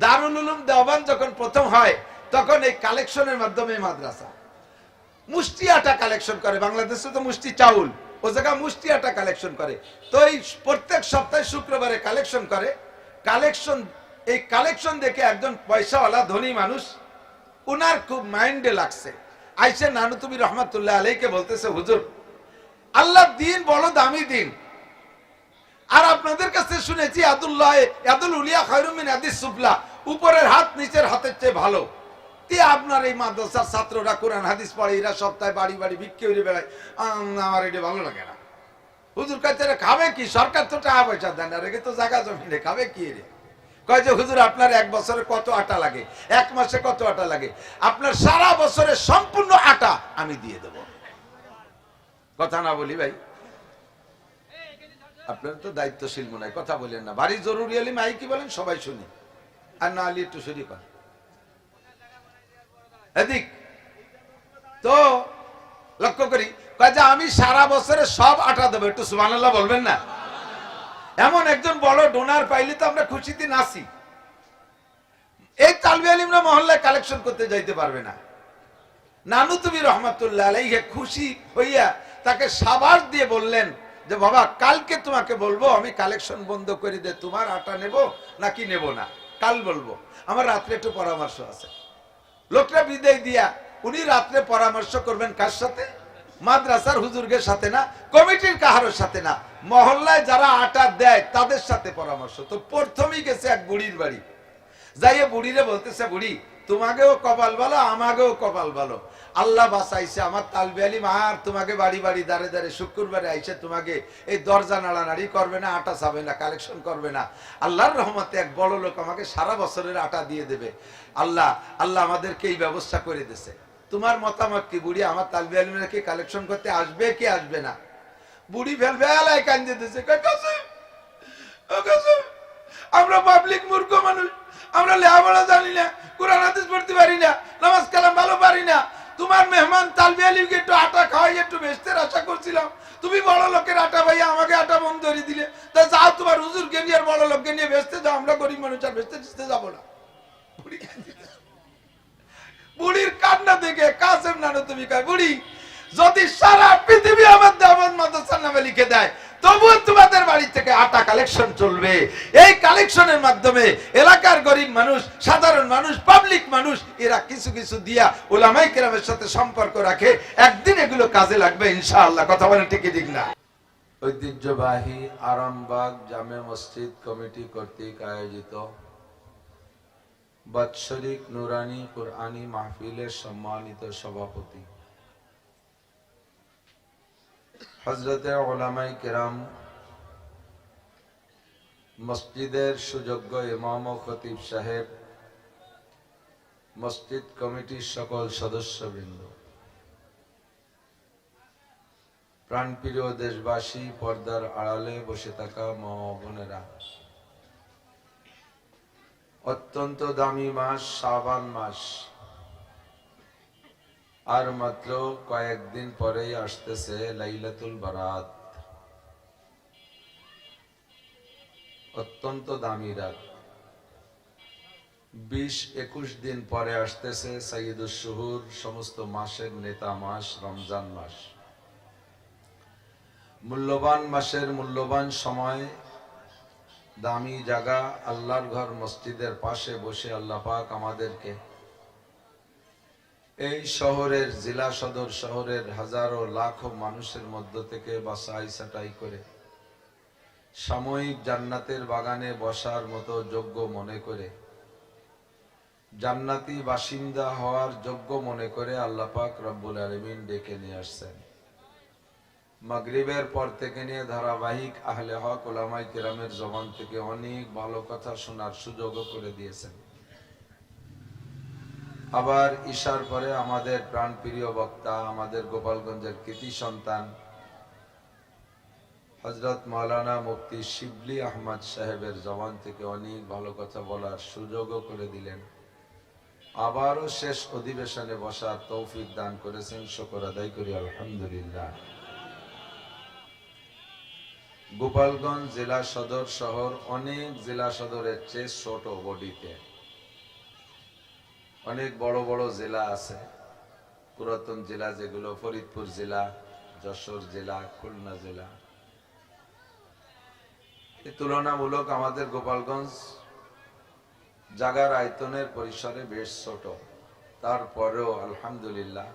দারুল উলুম দেওবন্দ যখন প্রথম হয় তখন এই কালেকশনের মাধ্যমে মাদ্রাসা মুষ্টি আটা কালেকশন করে। বাংলাদেশে তো মুষ্টি চাউল, ও জায়গায় মুষ্টি আটা কালেকশন করে। তো এই প্রত্যেক সপ্তাহে শুক্রবারে কালেকশন করে। এই কালেকশন দেখে একজন পয়সাওয়ালা ধনী মানুষ, উনার খুব মাইন্ডে লাগছে। আইসে নানুতুবি রহমাতুল্লাহ আলাইকে বলতেছে, হুজুর আল্লাহর দিন বড় দামি দিন, আর আপনাদের কাছে শুনেছি ইয়াদুল উলিয়া খায়রুম মিন ইয়াদিস সুফলা, উপরের হাত নিচের হাতের চেয়ে ভালো। আপনার এই মাদ্রাসার ছাত্ররা কোরআন হাদিস পড়ে, এরা সপ্তাহে বাড়ি বাড়ি ভিক্ষে উড়ে বেড়ায়, আমার এটা ভালো লাগে না। হুজুর কাছে খাবে কি? সরকার তো টাকা পয়সা দেন না, রেখে তো জায়গা জমি রে, খাবে কি রে? কয় যে হুজুর আপনার এক বছরে কত আটা লাগে, এক মাসে কত আটা লাগে, আপনার সারা বছরের সম্পূর্ণ আটা আমি দিয়ে দেব। কথা না বলি ভাই? আপনার তো দায়িত্বশীল মনে হয়, কথা বলেন না। বাড়ি জরুরি হলে মাই কি বলেন, সবাই শুনি, আর না হলে একটু শুনি কর এদিক। তো লক্ষ্য করি, যে আমি সারা বছরে সব আটা দেবো, একটু সুবহানাল্লাহ বলবেন না? এমন একজন বড় ডোনার পাইলে তো আমরা খুশিতে নাচি। এই তালবি আলিমরা মহল্লায় কালেকশন করতে যাইতে পারবে না। নানুতুবি রহমাতুল্লাহ আলাইহি খুশি হইয়া তাকে সাবাস দিয়ে বললেন যে বাবা, কালকে তোমাকে বলবো আমি কালেকশন বন্ধ করে দে, তোমার আটা নেব নাকি নেব না কাল বলবো, আমার রাত্রে একটু পরামর্শ আছে। লোকটা বিদায় দিয়া উনি রাত্রে পরামর্শ করবেন কার সাথে? মাদ্রাসার হুজুরদের সাথে না, কমিটির কাহারোর সাথে না, মহল্লায় যারা আটা দেয় তাদের সাথে পরামর্শ। তো প্রথমেই গেছে এক বুড়ির বাড়ি, যাইয়ে বুড়িরে বলতেছে, বুড়ি তোমাকেও কপাল ভালো, আমাকেও কপাল ভালো, আল্লাহ বাঁচাইছে আমার তালবি আলিম আর তোমাকে বাড়ি বাড়ি দাঁড়ে দাঁড়ে শুক্রবারে আইসে তোমাকে এই দরজা নাড়ানাড়ি করবে না, আটা চাবে না, কালেকশন করবে না। আল্লাহর রহমতে এক বড় লোক আমাকে সারা বছরের আটা দিয়ে দেবে। আল্লাহ আমাদেরকে এই ব্যবস্থা করে দিয়েছে। তোমার মতামত কি বুড়ি? আমার তালবি আলিমরা কি কালেকশন করতে আসবে কি আসবে না? বুড়ি ফেলফেলায় কান্দে দিতেছে, আমরা পাবলিক মূর্খ মানুষ, আমরা লেখাপড়া জানি না, কোরআন হাদিস পড়তে পারি না, নামাজ কালাম ভালো পারি না। তোমার মেহমান তালবি আলিমকে একটু আটা খাওয়াই একটু বেচতের আশা করছিলাম, তুমি বড় লোকের আটা ভাইয়া আমাকে আটা বন্ধ করে দিলে। তা যাও তোমার হুজুরকে নিয়ে আর বড় লোককে নিয়ে বেচতে যাও, আমরা গরিব মানুষ আর বেচতে যাবো না। বুড়ির কান্না দেখে কাসেম নানুতুবি কয়, বুড়ি যদি সারা পৃথিবী আমার দেওবন্দ মাদ্রাসার নামে লিখে দেয়, তবুও তোমাদের বাড়ি থেকে আটা কালেকশন চলবে। এই কালেকশনের মাধ্যমে এলাকার গরিব মানুষ, সাধারণ মানুষ, পাবলিক মানুষ এরা কিছু কিছু দিয়া উলামায়ে কেরামের সাথে সম্পর্ক রাখে, একদিন এগুলো কাজে লাগবে ইনশাআল্লাহ। কথা বলেন ঠিক ঠিক না? ঐতিহ্যবাহী আরামবাগ জামে মসজিদ কমিটি কর্তৃক আয়োজিত বাৎসরিক নুরানি কুরআনী মাহফিলের সম্মানিত সভাপতি হযরতে উলামায়ে কেরাম, মসজিদের সুযোগ্য ইমাম ও খতিব সাহেব, মসজিদ কমিটির সকল সদস্যবৃন্দ, প্রাণপ্রিয় দেশবাসী, পর্দার আড়ালে বসে থাকা মা ও বোনেরা, অত্যন্ত দামি মাস শাবান মাস, আর মাত্র কয়েকদিন পরেই আসতেছে লাইলাতুল বারাত, অত্যন্ত দামি রাত। 20-21 দিন পরে আসতেছে সাইয়্যিদুশ শুহুর, সমস্ত মাসের নেতা মাস রমজান মাস। মূল্যবান মাসের মূল্যবান সময়, দামি জায়গা আল্লাহর ঘর মসজিদের পাশে বসে আল্লাহ পাক আমাদেরকে এই শহরের, জেলা সদর শহরের হাজারো লাখো মানুষের মধ্য থেকে বাছাই ছাঁটাই করে সাময়িক জান্নাতের বাগানে বসার মতো যোগ্য মনে করে, জান্নাতি বাসিন্দা হওয়ার যোগ্য মনে করে আল্লাহ পাক রব্বুল আলামিন ডেকে নিয়ে আসছেন। মাগরিবের পর থেকে নিয়ে ধারাবাহিক আহলে হক উলামায়ে কেরামের জবান থেকে অনেক ভালো কথা শোনার সুযোগও করে দিয়েছেন। আবার ঈশার পরে আমাদের প্রাণপ্রিয় বক্তা, আমাদের গোপালগঞ্জের কৃতি সন্তান হযরত মাওলানা মুফতি শিবলি আহমদ সাহেবের জবান থেকে অনেক ভালো কথা বলার সুযোগও করে দিলেন। আবারও শেষ অধিবেশনে বসার তৌফিক দান করেছেন, শুকর আদায় করি আলহামদুলিল্লাহ। গোপালগঞ্জ জেলা সদর শহর অনেক জেলা সদরের চেয়ে ছোট বডিতে, অনেক বড় বড় জেলা আছে, পুরাতন জেলা যেগুলো, ফরিদপুর জেলা, যশোর জেলা, খুলনা জেলা। তুলনামূলক আমাদের গোপালগঞ্জ জাগার আয়তনের পরিসরে বেশ ছোট, তারপরেও আলহামদুলিল্লাহ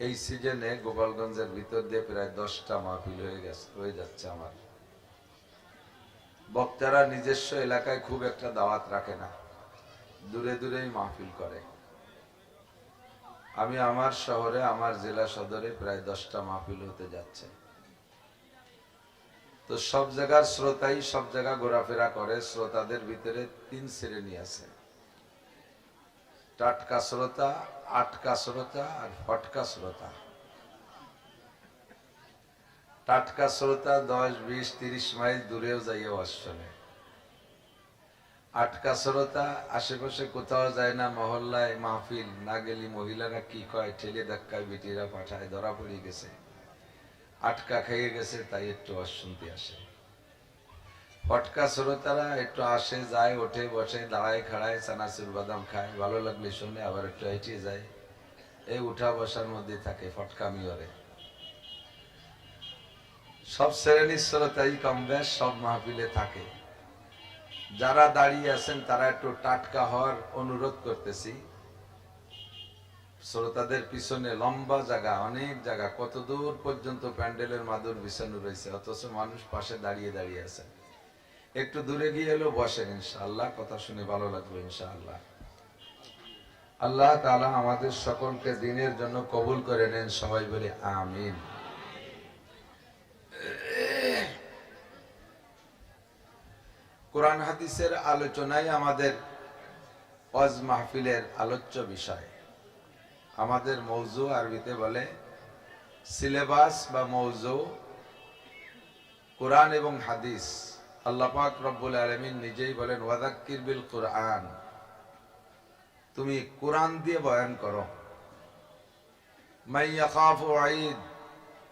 এই সিজনে গোপালগঞ্জের ভিতর দিয়ে প্রায় 10টা মাহফিল হয়ে যাচ্ছে। আমার বক্তারা নিজস্ব এলাকায় খুব একটা দাওয়াত রাখে না, দূরে দূরেই মাহফিল করে। আমি আমার শহরে, আমার জেলা সদরে প্রায় 10টা মাহফিল হতে যাচ্ছে। তো সব জায়গার শ্রোতাই সব জায়গা ঘোরাফেরা করে। শ্রোতাদের ভিতরে 3 শ্রেণী আছে, টাটকা শ্রোতা, আটকা শ্রোতা আর ফটকা শ্রোতা। টাটকা শ্রোতা 10, 20, 30 মাইল দূরেও যাইয়া ওয়াজ শোনে। আটকা শ্রোতা আশেপাশে কোথাও যায় না, মহল্লায় মাহফিল না গেলি মহিলারা কি কয়, ঠেলে ধাক্কায় বিটিরা পাঠায়, ধরা পড়ে গেছে, আটকা খেয়ে গেছে, তাই একটু ওয়াজ শুনতে আসে। ফটকা শ্রোতারা একটু আসে, যায়, ওঠে, বসে, দাঁড়ায়, খাড়ায়, চানাচুর বাদাম খায়, ভালো লাগলে শুনে, আবার একটু হেঁটে যায়, এই উঠা বসার মধ্যে থাকে, ফটকামি করে। সব শ্রেণীর শ্রোতাই কম বেশ সব মাহফিলে থাকে। যারা দাঁড়িয়ে আছেন তারা একটু টাটকা হওয়ার অনুরোধ করতেছি। শ্রোতাদের পিছনে লম্বা জায়গা, অনেক জায়গা, কত দূর পর্যন্ত প্যান্ডেলের মাদুর বিছানো রয়েছে, অথচ মানুষ পাশে দাঁড়িয়ে দাঁড়িয়ে আছে। একটু দূরে গিয়ে এলো বসেন, ইনশাআল্লাহ কথা শুনে ভালো লাগবে ইনশাআল্লাহ। আল্লাহ তাআলা আমাদের সকলকে দিনের জন্য কবুল করে নেন, সবাই বলে আমিন। কোরআন হাদিসের আলোচনায় আমাদের ওয়াজ মাহফিলের আলোচ্য বিষয়। আমাদের মৌজু আরবিতে বলে সিলেবাস বা মৌজু কোরআন এবং হাদিস। আল্লাহ পাক রব্বুল আলামিন নিজেই বলেন ওয়াযাক্কির বিল কুরআন, তুমি কোরআন দিয়ে বয়ান করো। মাই ইয়াখাফু ওয়াঈদ,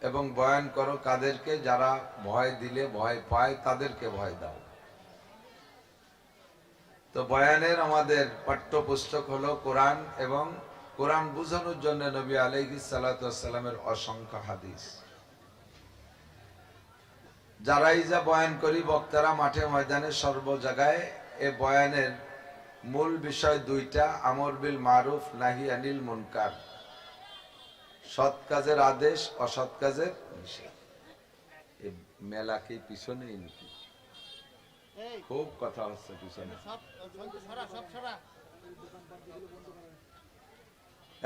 এবং বয়ান করো কাদেরকে, যারা ভয় দিলে ভয় পায় তাদেরকে ভয় দাও। তো বয়ানের আমাদের পাঠ্যপুস্তক হলো কোরআন, এবং কোরআন বুঝানোর জন্য নবী আলাইহিস সালাতু ওয়াস সালামের অসংখ্য হাদিস। যারাই যা বয়ান করি, বক্তারা মাঠে ময়দানে সর্ব জায়গায়, এ বয়ানের মূল বিষয় 2টা, আমর বিল মারুফ, নাহি আনিল মুনকার। সৎ কাজের আদেশ, অসৎ কাজের নিষেধ। এই মেলা কি পিছনেই নাকি? খুব কথা হচ্ছে পিছনে,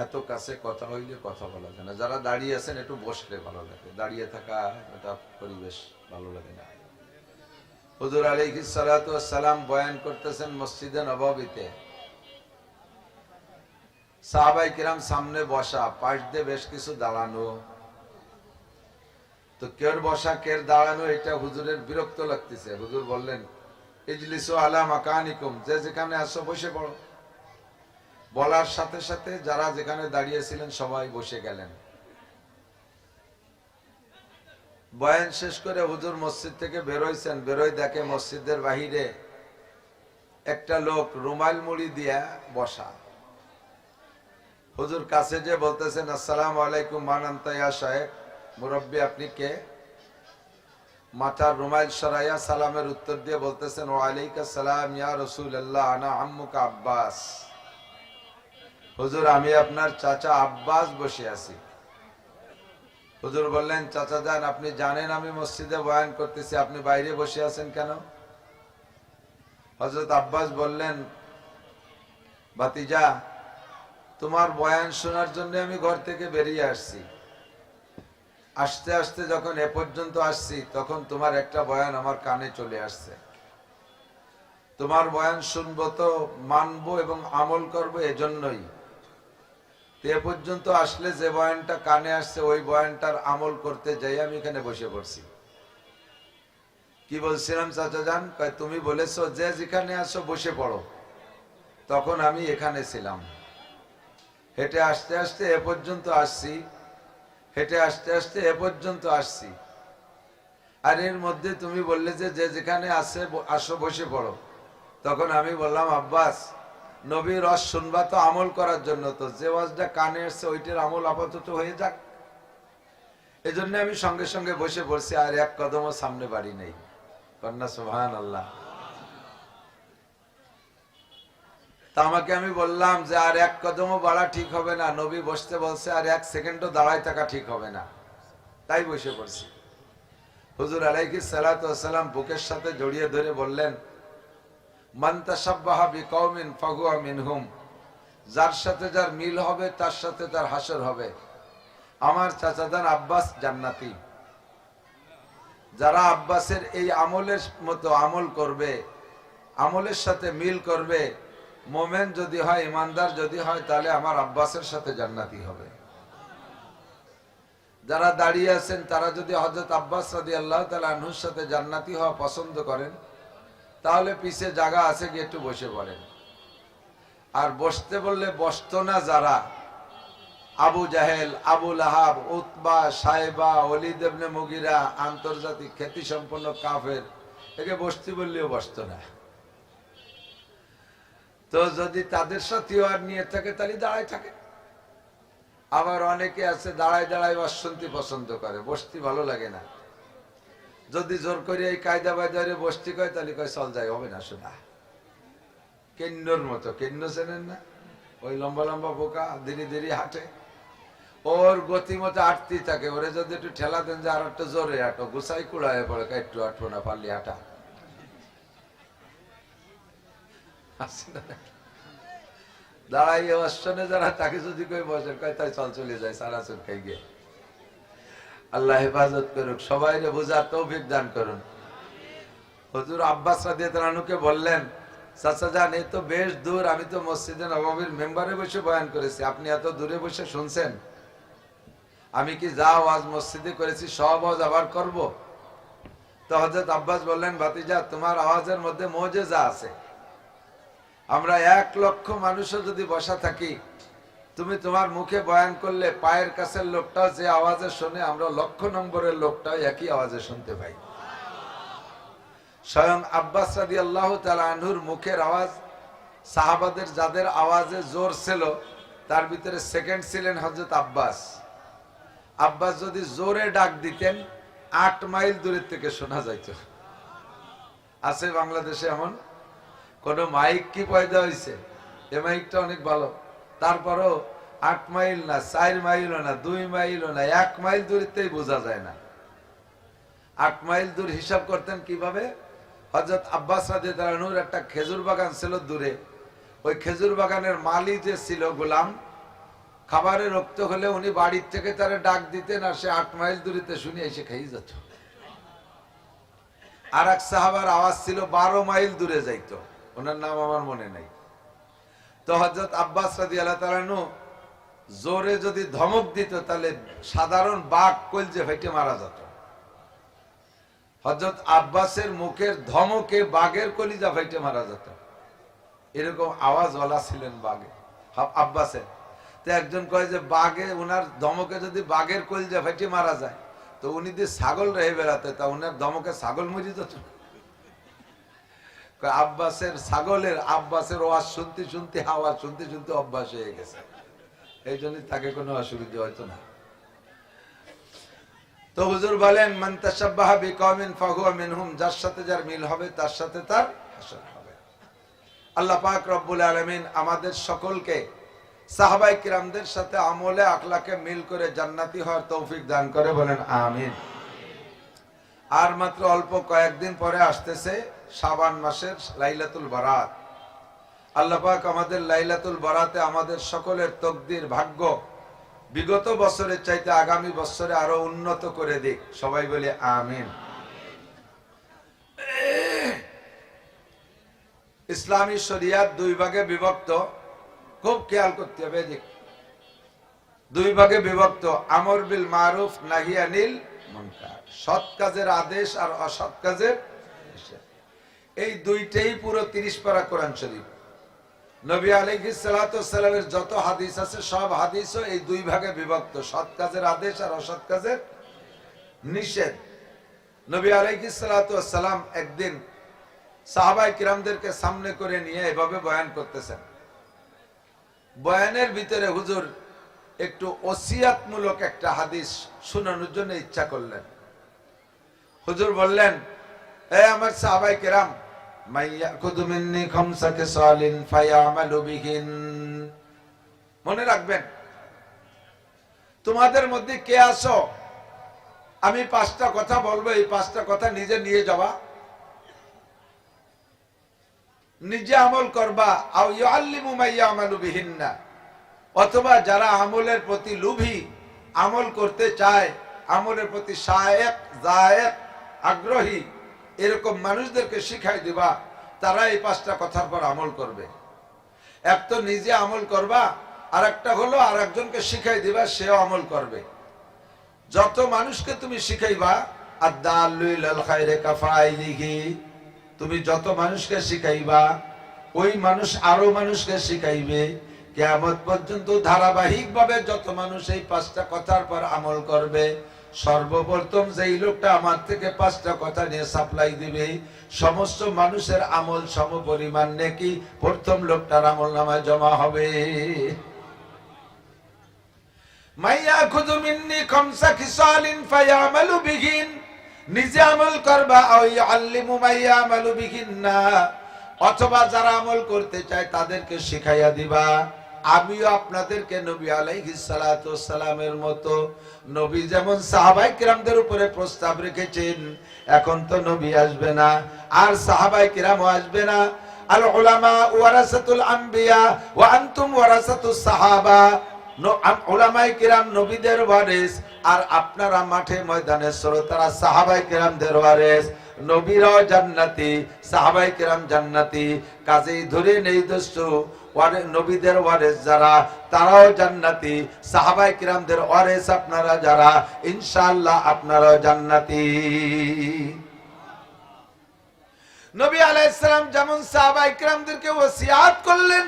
এত কাছে কথা হইলে কথা বলা যায় না। যারা দাঁড়িয়ে আছেন একটু বসলে ভালো লাগে, দাঁড়িয়ে থাকা এটা পরিবেশ ভালো লাগে না। হুজুর আলাইহিস সালাতু ওয়াস সালাম বয়ান করতেছেন মসজিদে নববীতে। সাহাবায়ে কিরাম সামনে বসা, পাশ দিয়ে বেশ কিছু দাঁড়ানো। তো কের বসা কের দাঁড়ানো, এটা হুজুরের বিরক্ত লাগতেছে। হুজুর বললেন ইজলিসু আলা মাকানিকুম, যে যেখানে আসো বসে পড়ো। বলার সাথে সাথে যারা যেখানে দাঁড়িয়েছিলেন সবাই বসে গেলেন। বয়ান শেষ করে হুজুর মসজিদ থেকে বেরোইছেন, বেরোই দেখে মসজিদের বাহিরে একটা লোক রুমাল মুড়ি দিয়া বসা। হুজুর কাছে যে বলতেছেন আসসালামু আলাইকুম মান আনতা ইয়া শাইখ, মুরব্বী আপনি কে? মাথার রুমাল সরাইয়া সালামের উত্তর দিয়ে বলতেছেন ওয়া আলাইকুম সালাম ইয়া রাসূলুল্লাহ, আনা আম্মুকা আব্বাস। হুজুর আমি আপনার চাচা আব্বাস বসে আছি। হুজুর বললেন চাচা যান, আপনি জানেন আমি মসজিদে বয়ান করতেছি, আপনি বাইরে বসে আছেন কেন? হযরত আব্বাস বললেন ভাতিজা, তোমার বয়ান শোনার জন্য আমি ঘর থেকে বেরিয়ে আসছি। আসতে আসতে যখন এ পর্যন্ত আসছি, তখন তোমার একটা বয়ান আমার কানে চলে আসছে। তোমার বয়ান শুনবো তো মানবো এবং আমল করবো, এজন্যই এ পর্যন্ত আসলে যে বয়ানটা কানে আসছে ওই বয়ানটার আমল করতে যাই আমি এখানে বসে পড়ছি। কি বলছিলাম চাচা যান? তুমি বলেছো যে যেখানে আসো বসে পড়ো, তখন আমি এখানে ছিলাম। হেঁটে আসতে আসতে এ পর্যন্ত আসছি, হেঁটে আসতে আসতে এ পর্যন্ত আসছি। আর এর মধ্যে তুমি বললে যে যে যেখানে আসো বসে পড়ো। তখন আমি বললাম আব্বাস, নবীর রস শুনবা তো আমল করার জন্য, তো যে ওয়াজটা কানে এসছে ওইটার আমল আপাতত হয়ে যাক। এই জন্য আমি সঙ্গে সঙ্গে বসে পড়ছি, আর এক কদমও সামনে বাড়ি নেই। কন্যা সুবহানাল্লাহ। তা আমাকে আমি বললাম যে আর এক কদমও বাড়া ঠিক হবে না, নবী বসতে বলছে, আর এক সেকেন্ডও দাঁড়ায় থাকা ঠিক হবে না, তাই বসে পড়ছি। হুজুর আলাইহিস সালাতু ওয়াস সালাম বুকের সাথে জড়িয়ে ধরে বললেন, মান তাশাব্বাহা বিকওমিন ফাহুয়া মিনহুম, যার সাথে যার মিল হবে তার সাথে তার হাসর হবে। আমার চাচাজান আব্বাস জান্নাতি। যারা আব্বাসের এই আমলের মতো আমল করবে, আমলের সাথে মিল করবে, মোমেন যদি হয়, ইমানদার যদি হয়, তাহলে আমার আব্বাসের সাথে জান্নাতি হবে। যারা দাঁড়িয়ে আছেন তারা যদি হযরত আব্বাস রাদিয়াল্লাহু তাআলা আনহুর সাথে জান্নাতি হওয়া পছন্দ করেন, তাহলে পিছে জায়গা আছে, গিয়ে একটু বসে পড়েন। আর বসতে বললে বসতো না যারা, আবু জাহেল, আবু লাহাব, উতবা, সাইবা, ওলীদ ইবনে মুগিরা, আন্তর্জাতিক খ্যাতি সম্পন্ন কাফের, একে বসতে বললেও বসতো না। তো যদি তাদের সাথে আর নিয়ে থাকে তাহলে দাঁড়ায় থাকে। আবার অনেকে আছে দাঁড়ায় দাঁড়ায় ওয়াজ শুনতে পছন্দ করে, বসতে ভালো লাগে না। যদি জোর করে এই কায়দা বায়দারে বসতে কয়, তাহলে কয় চল যাই, হবে না শোনা। কেন্নর মতো, কেন্ন চেনেন না? ওই লম্বা লম্বা পোকা ধীরে ধীরে হাঁটে, ওর গতি মতো হাঁটতেই থাকে। ওরে যদি একটু ঠেলা দেন যে আর একটু জোরে হাঁটো, গুছাই কুড়ায় পড়ে, একটু হাঁটবো না পারলি হাঁটা। দাঁড়াই অশ্বনে যারা, তাকে যদি কই বসে কয়, তাই চল চলে যায়, সারা চুল খাই গিয়ে। আল্লাহ হেফাজত করুক, সবাই বুঝার তৌফিক দান করুন। হুজুর আব্বাস রাদিয়াল্লাহু আনহুকে বললেন, চাচা যান, এই তো বেশ দূর, আমি তো মসজিদে নববীর মেম্বারে বসে বয়ান করেছি, আপনি এত দূরে বসে শুনছেন, আমি কি যা ওয়াজ মসজিদে করেছি সব ওয়াজ আবার করব? তো হযরত আব্বাস বললেন, ভাতিজা, তোমার আওয়াজের মধ্যে মুজিজা আছে। আমরা 1 লক্ষ মানুষও যদি বসা থাকি, তুমি তোমার মুখে বয়ান করলে পায়ের কাছের লোকটাও যে আওয়াজে শোনে, আমরা লক্ষ নম্বরের লোকটাও একই আওয়াজে শুনতে পাই। স্বয়ং আব্বাস রাদিয়াল্লাহু তাআলা আনহুর মুখের আওয়াজ, সাহাবাদের যাদের আওয়াজে জোর ছিল, তার ভিতরে সেকেন্ড ছিলেন হযরত আব্বাস। আব্বাস যদি জোরে ডাক দিতেন, 8 মাইল দূরের থেকে শোনা যাইত। আছে বাংলাদেশে এমন কোন মাইক কি পয়দা হয়েছে? এ মাইকটা অনেক ভালো, তারপরও 8 মাইল না, 4 মাইলও না, 2 মাইলও না, 1 মাইল দূরত্বেই বোঝা যায় না। 8 মাইল দূর হিসাব করতেন কিভাবে? হযরত আব্বাস রাদিয়াল্লাহু আনহুর একটা খেজুর বাগান ছিল দূরে, ওই খেজুর বাগানের মালি যে ছিল গোলাম, খাবারে রক্ত হলে উনি বাড়ির থেকে তারে ডাক দিতেন, আর সে 8 মাইল দূরিতে শুনে এসে খেয়ে যেত। আর এক সাহাবার আওয়াজ ছিল 12 মাইল দূরে যাইতো, ওনার নাম আমার মনে নাই। তো হযরত আব্বাস রাদিয়াল্লাহু তাআলা আনহু জোরে যদি ধমক দিত, তাহলে সাধারণ বাঘ কলজে ফেটে মারা যেত। হযরত আব্বাসের মুখের ধমকে বাঘের কলিজা ফেটে মারা যেত, এরকম আওয়াজওয়ালা ছিলেন বাঘে আব্বাসের। তো একজন কয় যে বাঘে, উনার ধমকে যদি বাঘের কলিজা ফেটে মারা যায়, তো উনি যে ছাগল রেহে বেড়াতে, তা উনার ধমকে ছাগল মরি যেত। আব্বাসের ওয়াজ শুনতে শুনতে, আওয়াজ শুনতে শুনতে অভ্যাস হয়ে গেছে, এই জন্য তাকে কোনো অসুবিধা হয়তো না। তো হুজুর বলেন, মান তাশাব্বাহা বিকওমিন ফাহুয়া মিনহুম, যার সাথে যার মিল হবে তার সাথে তার হাসর হবে। আল্লাহ পাক রব্বুল আলামিন আমাদের সকলকে সাহাবায়ে কিরামদের সাথে আমলে আখলাকে মিল করে জান্নাতি হওয়ার তৌফিক দান করে, বলেন আমিন। আর মাত্র অল্প কয়েকদিন পরে আসতেছে শাবান মাসের লাইলাতুল বারাত। আল্লাহ পাক আমাদের লাইলাতুল বারাতে আমাদের সকলের তকদির, ভাগ্য বিগত বছরের চাইতে আগামী বছরে আরো উন্নত করে দিক, সবাই বলে আমিন। ইসলামী শরিয়াত 2 ভাগে বিভক্ত, খুব খেয়াল করতে হবে। 2 ভাগে বিভক্ত, আমর বিল মারুফ, নাহি আনিল মুনকার, সৎ কাজের আদেশ আর অসৎ কাজের নিষেধ। এই দুইটাই পুরো 30 পারা কোরআন শরীফ। নবী আলাইহিস সালাতু ওয়াস সালামের যত হাদিস আছে, সব হাদিসও এই 2 ভাগে বিভক্ত, সৎ কাজের আদেশ আর অসৎ কাজের নিষেধ। নবী আলাইহিস সালাতু ওয়াস সালাম একদিন সাহাবায়ে কিরামদেরকে সামনে করে নিয়ে এভাবে বয়ান করতেছেন, বয়ানের ভিতরে হুজুর একটু ওসিয়াতমূলক একটা হাদিস শোনানোর জন্য ইচ্ছা করলেন। হুজুর বললেন, এ আমার সাহাবায়ে কেরাম, মাইয়াকুযু মিন্নি খামসা কিসালিন ফায়ামালু বিহিন। মনে রাখবেন, তোমাদের মধ্যে কে আসো, আমি 5টা কথা বলবো, এই 5টা কথা নিজে নিয়ে যাবা, নিজে আমল করবা। আও ইউআল্লিমু মাইয়ামালু বিহিন্না, অথবা যারা আমলের প্রতি লোভী, আমল করতে চায়, আমলের প্রতি শায়েক জায়েক আগ্রহী, এরকম মানুষদেরকে শিখাই দিবা, তারা এই 5টা কথার পর আমল করবে। এক তো নিজে আমল করবা, আর একটা হলো আর একজনকে শিখাই দিবা, সেও আমল করবে। যত মানুষকে তুমি শিখাইবা, আদ-দাল্লু ইলাল খায়রি কাফাইলিহি, তুমি যত মানুষকে শিখাইবা, ওই মানুষ আরো মানুষকে শিখাইবে। কিয়ামত পর্যন্ত ধারাবাহিকভাবে যত মানুষ এই 5টা কথার পর আমল করবে, সর্বপ্রথম যেই লোকটা আমার থেকে 5টা কথা নিয়ে সাপ্লাই দিবে, সমস্ত মানুষের আমল সমপরিমাণ নেকি প্রথম লোকটার আমলনামায় জমা হবে। মাইয়াখুযু মিন্নি খামসা খিসালিন ফায়ামালু বিহিন, নিজে আমল করবা। আও ইউআল্লিমু মাইয়ামালু বিহিন্না, অথবা যারা আমল করতে চায় তাদেরকে শিখাইয়া দিবা। আমিও আপনাদেরকে নবী আলাইহিস সালাতু ওয়াস সালামের মতো, নবী যেমন সাহাবায়ে কিরামদের উপরে প্রস্তাব রেখেছেন, এখন তো নবী আসবে না, আর সাহাবায়ে কিরামও আসবে না। আল উলামা ওয়ারাসাতুল আম্বিয়া ওয়া আনতুম ওয়ারাসাতুস সাহাবা, উলামায়ে কিরাম নবীদের ওয়ারিস, আর আপনারা মাঠে ময়দানে শ্রোতারা সাহাবায়ে কিরামদের ওয়ারিস। নবীরাও জান্নাতি, সাহাবায়ে কিরাম জান্নাতি, কাজেই ধরে নেই দোস্ত, নবীদের ওয়ারিস যারা তারাও জান্নাতি, সাহাবায়ে কিরামদের ওয়ারিস আপনারা যারা, ইনশাআল্লাহ আপনারাও জান্নাতি। নবী আলাইহিস সালাম যেমন সাহাবায়ে কিরামদেরকে ওসিয়াত করলেন,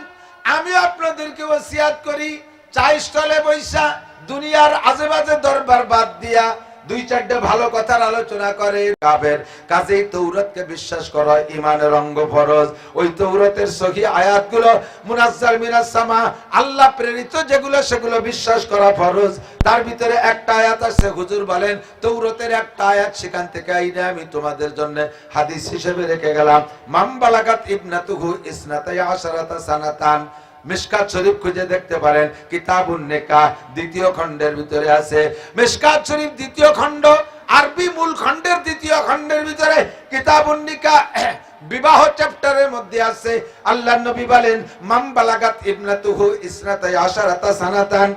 আমি আপনাদেরকে ওসিয়াত করি, চাই স্থলে বৈশা দুনিয়ার আজেবাজে দরবার বাদ দিয়া 2-4টা ভালো কথার আলোচনা করে কাফের। কাজেই তৌরাতকে বিশ্বাস করা ঈমানের অঙ্গ ফরজ। ওই তৌরাতের সহি আয়াতগুলো মুনাজ্জাল মিনাস সামা, আল্লাহ প্রেরিত যেগুলো, সেগুলো বিশ্বাস করা ফরজ। তার ভিতরে একটা আয়াত আছে, হুজুর বলেন তৌরাতের একটা আয়াত, সেখান থেকে আইনা আমি তোমাদের জন্য হাদিস হিসেবে রেখে গেলাম। মান বালাগাত ইবনাতুহু ইসনাতাই আশারাতা সানাতান, মিশকাত শরীফ খুঁজে দেখতে পারেন, কিতাবুন নিকাহ 2য় খণ্ডের ভিতরে আছে। মিশকাত শরীফ 2য় খণ্ড, আরবি মূল খণ্ডের 2য় খণ্ডের ভিতরে কিতাবুন নিকাহ বিবাহ চ্যাপ্টারের মধ্যে আছে। আল্লাহর নবী বলেন, মান বালাগাত ইবনাতুহু ইসনাতাই আশারাতা সানাতান,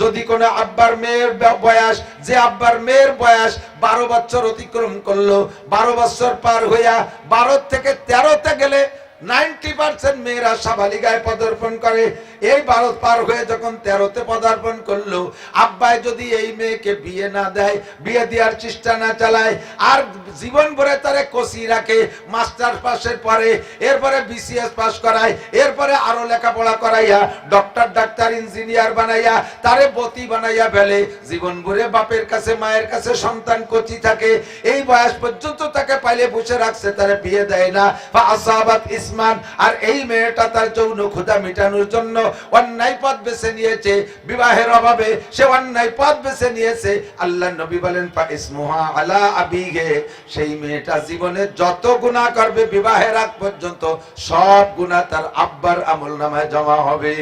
যদি কোন আব্বার মেয়ের বয়স, যে আব্বার মেয়ের বয়স 12 বছর অতিক্রম করলো, 12 বছর পার হইয়া 12 থেকে 13তে গেলে 90% মেয়েরা সাবালিগায় পদার্পণ করে। এই 12 পার হয়ে যখন 13তে পদার্পণ করলো, আব্বাই যদি এই মেয়েকে বিয়ে না দেয়, বিয়ে দেওয়ার চেষ্টা না চালায়, আর জীবন ভরে তারে কষি রাখে, মাস্টার পাশের পরে, এরপরে বিসিএস পাস করায়, এরপরে আরো লেখাপড়া করাইয়া ডক্টর, ডাক্তার, ইঞ্জিনিয়ার বানাইয়া তারে বতী বানাইয়া ফেলে, জীবন ভরে বাপের কাছে মায়ের কাছে সন্তান কচি থাকে, এই বয়স পর্যন্ত তাকে পাইলে বসে রাখছে, তারে বিয়ে দেয় না। ফাআসাবাত ইসমান, আর এই মেয়েটা তার যৌন ক্ষুধা মেটানোর জন্য অন্যায় পথ বেছে নিয়েছে, বিবাহের অভাবে সে অন্যায় পথ বেছে নিয়েছে। আল্লাহর নবী বলেন, ফা ইসমুহা আলা আবিহে, সেই মেয়েটা জীবনে যত গুনাহ করবে বিবাহের আগ পর্যন্ত, সব গুনাহ তার আব্বার আমলনামায় জমা হবে।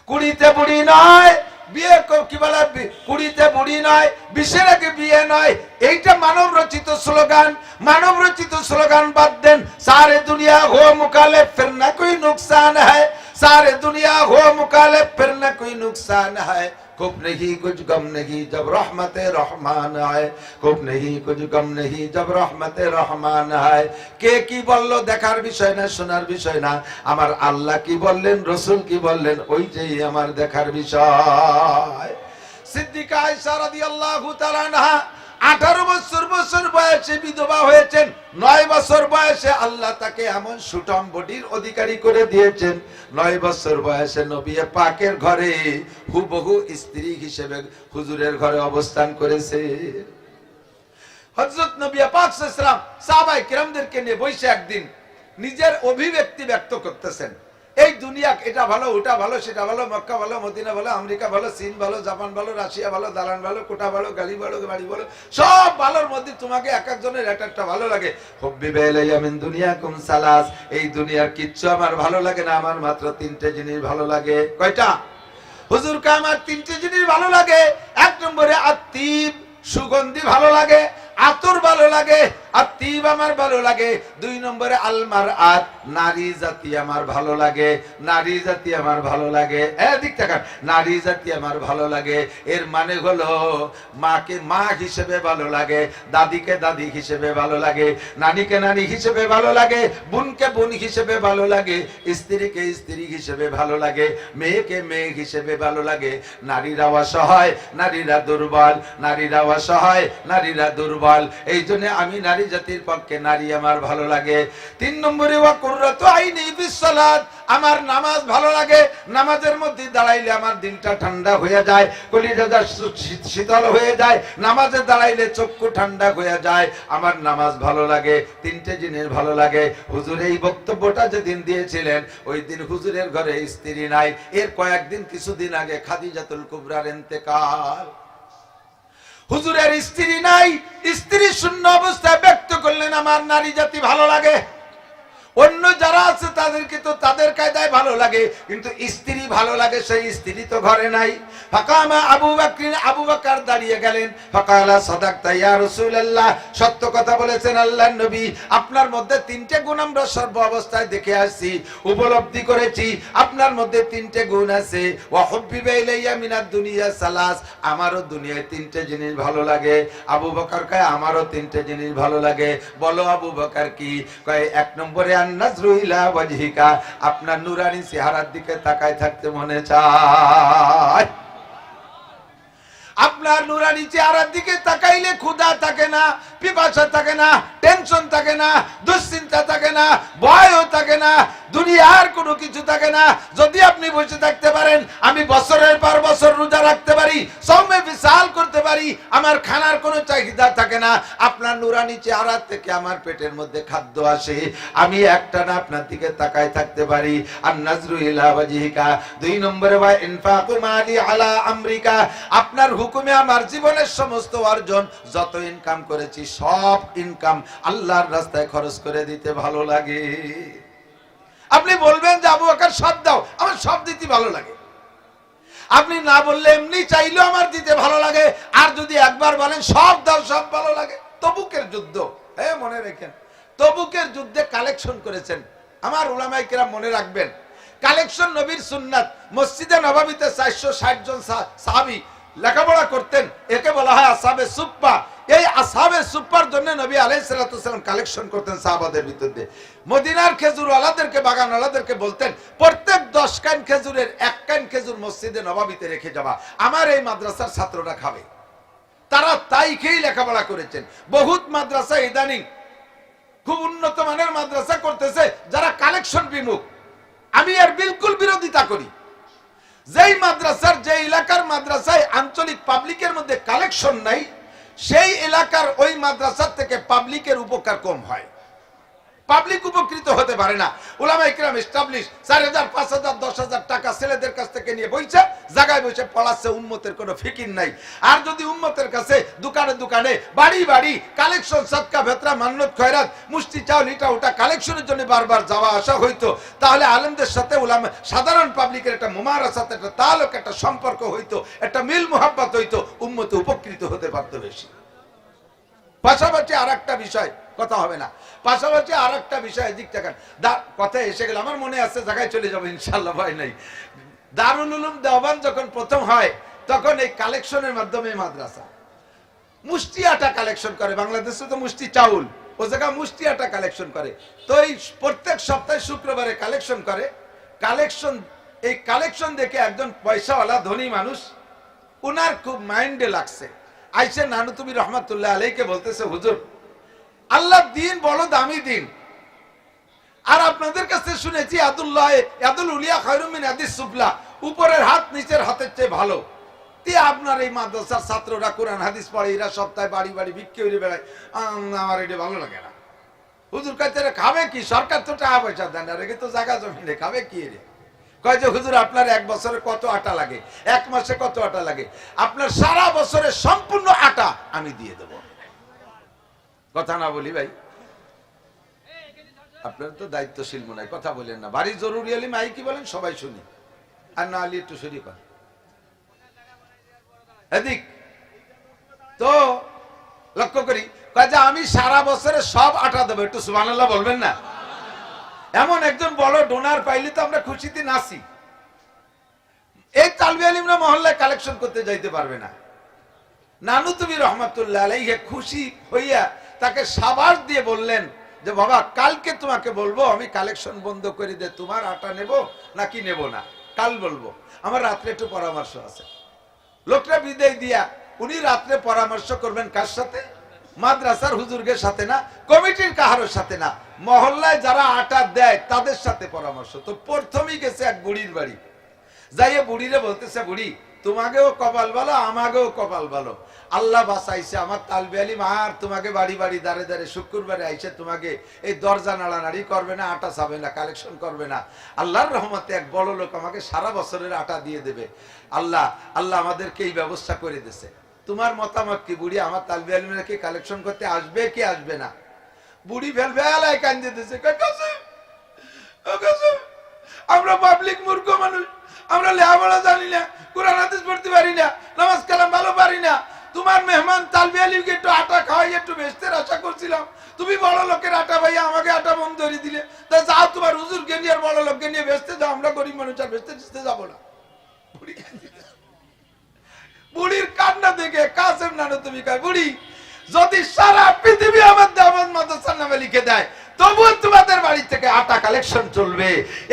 কুড়িতে বুড়ি নয়, বিয়ে কি বলে, কুড়িতে বুড়ি নয়, 20-এর আগে বিয়ে নয়, এইটা মানব রচিত স্লোগান। মানব রচিত স্লোগান বাদ দেন। সারে দুনিয়া হো মুখালিফ ফির না কোই নুকসান হ্যায়, सारे दुनिया हो मुखालिफ फिर न कोई नुकसान है, खूब नहीं कुछ गम नहीं जब रहमत रहमान है, खूब नहीं कुछ गम नहीं जब रहमत रहमान है। के की বললো দেখার বিষয় না, শোনার বিষয় না, আমার আল্লাহ কি বললেন, রাসূল কি বললেন, ওইটাই আমার দেখার বিষয়। সিদ্দিকা আয়েশা রাদিয়াল্লাহু তাআলা আনহা 18 বছর বয়সে বিধবা হয়েছেন। 9 বছর বয়সে আল্লাহ তাকে এমন সুঠাম বডির অধিকারী করে দিয়েছেন। 9 বছর বয়সে নবী পাকের ঘরে হুবহু স্ত্রী হিসেবে হুজুরের ঘরে অবস্থান করেছে। হযরত নবী পাক সাল্লাল্লাহু আলাইহি ওয়াসাল্লাম সাহাবায়ে কিরামদেরকে নিয়ে বসে একদিন নিজের অভিব্যক্তি ব্যক্ত করতেছেন। এই দুনিয়া এটা ভালো, ওটা ভালো, সেটা ভালো, মক্কা ভালো, মদিনা ভালো, আমেরিকা ভালো, চীন ভালো, জাপান ভালো, রাশিয়া ভালো, দালান ভালো, কোটা ভালো, গাড়ি ভালো, বাড়ি ভালো, সব ভালোর মধ্যে তোমাকে এক একজনের এক একটা ভালো লাগে। হুব্বিবা ইলাইয়া মিন দুনিয়াকুম সালাস, এই দুনিয়ার কিচ্ছু আমার ভালো লাগে না, আমার মাত্র তিনটে জিনিস ভালো লাগে। কয়টা? হুজুর কা আমার তিনটে জিনিস ভালো লাগে। এক নম্বরে আত্মীব, সুগন্ধি ভালো লাগে, আতর ভালো লাগে, আত্মীব আমার ভালো লাগে। দুই নম্বরে আলমার আত, নারী জাতি আমার ভালো লাগে, নারী জাতি আমার ভালো লাগে। এদিক তাকান, নারী জাতি আমার ভালো লাগে। এর মানে হলো মাকে মা হিসেবে ভালো লাগে, দাদিকে দাদি হিসেবে ভালো লাগে, নানিকে নানি হিসেবে ভালো লাগে, বোনকে বোন হিসেবে ভালো লাগে, স্ত্রীকে স্ত্রী হিসেবে ভালো লাগে, মেয়েকে মেয়ে হিসেবে ভালো লাগে। নারীরা অসহায়, নারীরা দুর্বল, নারীরা অসহায়, নারীরা দুর্বল। এই জন্য আমি নারী জাতির পক্ষে নারী আমার ভালো লাগে। তিন নম্বরে ওয়া কুররাতু আইনি ফিস সালাত, আমার নামাজ ভালো লাগে। নামাজের মধ্যে দাঁড়াইলে আমার দিলটা ঠান্ডা হয়ে যায়, কলিজাটা শীতল হয়ে যায়। নামাজে দাঁড়াইলে চক্ষু ঠান্ডা হয়ে যায়, আমার নামাজ ভালো লাগে। তিনটে জিনিস ভালো লাগে। হুজুর এই বক্তব্যটা যেদিন দিয়েছিলেন ওই দিন হুজুরের ঘরে স্ত্রী নাই। এর কয়েকদিন কিছুদিন আগে খাদিজাতুল কুবরার ইন্তেকাল। হুজুরের স্ত্রী নাই, স্ত্রী শূন্য অবস্থায় ব্যক্ত করলেন আমার নারী জাতি ভালো লাগে। অন্য যারা আছে তাদেরকে তো তাদের কায়দায় ভালো লাগে, কিন্তু স্ত্রী ভালো লাগে, সেই স্ত্রী তো ঘরে নাই। ফাকামা আবু বকর, আবু বকর দাঁড়িয়ে গেলেন। ফাকালা সাদাকতা ইয়া রাসূলুল্লাহ, সত্য কথা বলেছেন আল্লাহর নবী। আপনার মধ্যে তিনটে গুণ আমরা সর্ব অবস্থায় দেখে আসছি, উপলব্ধি করেছি। আপনার মধ্যে তিনটে গুণ আছে। ওয়া হুব্বিবা ইলাইয়া মিনাদ দুনিয়া সালাস, আমারও দুনিয়ায় তিনটে জিনিস ভালো লাগে। আবু বকর কয় আমারও তিনটে জিনিস ভালো লাগে। বলো আবু বকর কি? কয় এক নম্বরে নাজরু ইলা ওয়াজহিকা, আপনার নূরানি চেহারার দিকে তাকায় থাকতে মনে চায়। আপনার নূরানি চেহারার দিকে তাকাইলে ক্ষুধা থাকে না, পিপাসা থাকে না, টেনশন থাকে না, দুশ্চিন্তা থাকে না, ভয়ও থাকে না, দুনিয়ার কোনো কিছু থাকে না। যদি আপনি বসে থাকতে পারেন, আমি বছরের পর বছর রোজা রাখতে পারি, সওমে বিশাল করতে পারি, আমার খানার কোনো চাহিদা থাকে না। আপনার নূরানি চেহারা থেকে আমার পেটের মধ্যে খাদ্য আসে, আমি একটানা আপনার দিকে তাকায় থাকতে পারি। আর নাজরু ইলা ওয়াজহিকা, দুই নম্বরে ওয়া ইনফাকু মালি আলা আমরিকা, আপনার হুকুমে আমার জীবনের সমস্ত অর্জন, যত ইনকাম করেছি সব ইনকাম আল্লাহর রাস্তায় খরচ করে দিতে ভালো লাগে। আপনি বলবেন যে আবু বকর সব দাও, আমার সব দিতে ভালো লাগে। আপনি না বললে এমনি চাইলেও আমার দিতে ভালো লাগে। আর যদি একবার বলেন সব দাও, সব ভালো লাগে। তবুকের যুদ্ধ, হ্যাঁ মনে রাখেন, তবুকের যুদ্ধে কালেকশন করেছেন আমার উলামায়ে কেরাম, মনে রাখবেন। কালেকশন নবীর সুন্নাত। মসজিদে নববীতে 460 জন সাহাবী লেখাপড়া করতেন, একে বলা হয় আসহাবে সুফফা। এই আসহাবে সুফফার জন্য নবী আলাইহিস সালাতু ওয়াসালাম কালেকশন করতেন সাহাবাদের ভিতরে। মদিনার খেজুরওয়ালাদেরকে, বাগানওয়ালাদেরকে বলতেন প্রত্যেক 10 কান খেজুরের 1 কান খেজুর মসজিদে নববীতে রেখে যাওয়া, আমার এই মাদ্রাসার ছাত্ররা খাবে। তারা তাই খেয়েই লেখাপড়া করেছেন। বহুত মাদ্রাসা ইদানিং খুব উন্নত মানের মাদ্রাসা করতেছে যারা কালেকশন বিমুখ। আমি এর বিলকুল বিরোধিতা করি। যেই মাদ্রাসার, যে এলাকার মাদ্রাসায় আঞ্চলিক পাবলিকের মধ্যে কালেকশন নাই, সেই এলাকার ওই মাদ্রাসার থেকে পাবলিকের উপকার কম হয়, পাবলিক উপকৃত হতে পারে না। উলামায়ে কেরাম এস্টাবলিশ 4000, 5000, 10000 টাকা ছেলেদের কাছ থেকে নিয়ে বইছে, জায়গায় বসে পড়াচ্ছে, উম্মতের কোনো ফিকির নাই। আর যদি উম্মতের কাছে দোকানে দোকানে, বাড়ি বাড়ি কালেকশন, সদকা ভেতরা, মান্নত খয়রাত, মুষ্টি চাউল, ইটা ওটা কালেকশনের জন্য বারবার যাওয়া আসা হইতো, তাহলে আলেমদের সাথে উলামা, সাধারণ পাবলিকের একটা মুমারাসাত, একটা তালুক, একটা সম্পর্ক হইতো, একটা মিল মুহাব্বত হইতো, উম্মত উপকৃত হতে পারতো বেশি। পাশাপাশি আর একটা বিষয়, কথা হবে না, পাশাপাশি আর একটা বিষয়, দিক থাকেন কথা এসে গেল, আমার মনে আছে, জায়গায় চলে যাবো ইনশাল্লাহ, ভয় নাই। দারুল উলুম দেওবান যখন প্রথম হয়, তখন এই কালেকশনের মাধ্যমে মাদ্রাসা মুষ্টি আটা কালেকশন করে। বাংলাদেশে তো মুষ্টি চাউল, ও জায়গায় মুষ্টি আটা কালেকশন করে। তো এই প্রত্যেক সপ্তাহে শুক্রবারে কালেকশন করে। এই কালেকশন দেখে একজন পয়সাওয়ালা ধনী মানুষ, উনার খুব মাইন্ডে লাগছে। আইসে নানুতুবি রহমাতুল্লাহ আলাইকে বলতেছে, হুজুর আল্লাহর দিন বড় দামি দিন, আর আপনাদের কাছে শুনেছি ইয়াদুল উলিয়া খায়রুম মিন ইয়াদিস সুফলা, উপরের হাত নিচের হাতের চেয়ে ভালো। আপনার এই মাদ্রাসার ছাত্ররা কোরআন হাদিস পড়ে, এরা সপ্তাহে বাড়ি বাড়ি ভিক্ষে হয়ে বেড়ায়, আমার এটা ভালো লাগে না। হুজুর কাছে খাবে কি, সরকার তো টাকা পয়সা দেন না, রেখে তো জায়গা জমিনে খাবে কি রে। কয় যে হুজুর আপনার এক বছরে কত আটা লাগে, এক মাসে কত আটা লাগে, আপনার সারা বছরে সম্পূর্ণ আটা আমি দিয়ে দেব। কথা না বলি ভাই, আপনার তো দায়িত্বশীল মনে হয়, কথা বলেন না। বাড়ি জরুরি হলে মাই কি বলেন সবাই শুনি, আর না হলে একটু শরীর কর এদিক। তো লক্ষ্য করি কয় যে আমি সারা বছরে সব আটা দেবো, একটু সুবহানাল্লাহ বলবেন না। এমন একজন বড় ডোনার পাইলে তো আমরা খুশিতে নাচি। এই তালবি আলিমরা মহল্লায় কালেকশন করতে যাইতে পারবে না। নানু তুমি রহমাতুল্লাহ আলাইহি খুশি হইয়া তাকে সাবাস দিয়ে বললেন যে বাবা কালকে তোমাকে বলবো আমি কালেকশন বন্ধ করে দে, তোমার আটা নেব নাকি নেব না কাল বলবো, আমার রাত্রে একটু পরামর্শ আছে। লোকটা বিদায় দিয়া উনি রাত্রে পরামর্শ করবেন কার সাথে? মাদ্রাসার হুজুরদের সাথে না, কমিটির কাহারোর সাথে না, মহল্লায় যারা আটা দেয় তাদের সাথে পরামর্শ। তো প্রথমেই গেছে এক বুড়ির বাড়ি, যাইয়ে বুড়িরে বলতেছে বুড়ি তোমাকেও কপাল ভালো আমাকেও কপাল ভালো, আল্লাহ বাঁচাইছে আমার তালবি আলিম আর তোমাকে বাড়ি বাড়ি দাঁড়ে দাঁড়ে শুক্রবারে আইসে তোমাকে এই দরজা নাড়ানাড়ি করবে না, আটা চাবে না, কালেকশন করবে না। আল্লাহর রহমতে এক বড় লোক আমাকে সারা বছরের আটা দিয়ে দেবে। আল্লাহ আল্লাহ আমাদেরকে এই ব্যবস্থা করে দিয়েছে। তোমার মতামত কি বুড়ি, আমার তালবি আলিমরা কি কালেকশন করতে আসবে কি আসবে না? বুড়ি ভেলভেলায় কান্দে দিতেছে, আমরা পাবলিক মূর্খ মানুষ, আমরা লেখাপড়া জানি না, কোরআন হাদিস পড়তে পারি না, নামাজ কালাম ভালো পারি না। তোমার মেহমান তালবি আলিমকে একটু আটা খাওয়াই একটু বেচতের আশা করছিলাম, তুমি বড় লোকের আটা ভাইয়া আমাকে আটা বন্ধ করে দিলে। তা যাও তোমার হুজুরকে নিয়ে আর বড় লোককে নিয়ে বেচতে যাও, আমরা গরিব মানুষ আর বেচতে যাবো না। বুড়ির কান্না দেখে কাসেম নানু তুমি কয় বুড়ি যদি সারা পৃথিবী আমার দাওয়াত মাদ্রাসার নামে লিখে দেয় তবুও তোমাদের বাড়ি থেকে আটা কালেকশন চলবে।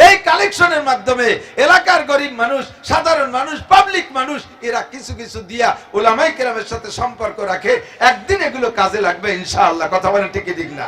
এই কালেকশনের মাধ্যমে এলাকার গরিব মানুষ, সাধারণ মানুষ, পাবলিক মানুষ এরা কিছু কিছু দিয়া উলামায়ে কেরামের সাথে সম্পর্ক রাখে, একদিন এগুলো কাজে লাগবে ইনশাআল্লাহ। কথা বলেন ঠিক কি ঠিক না?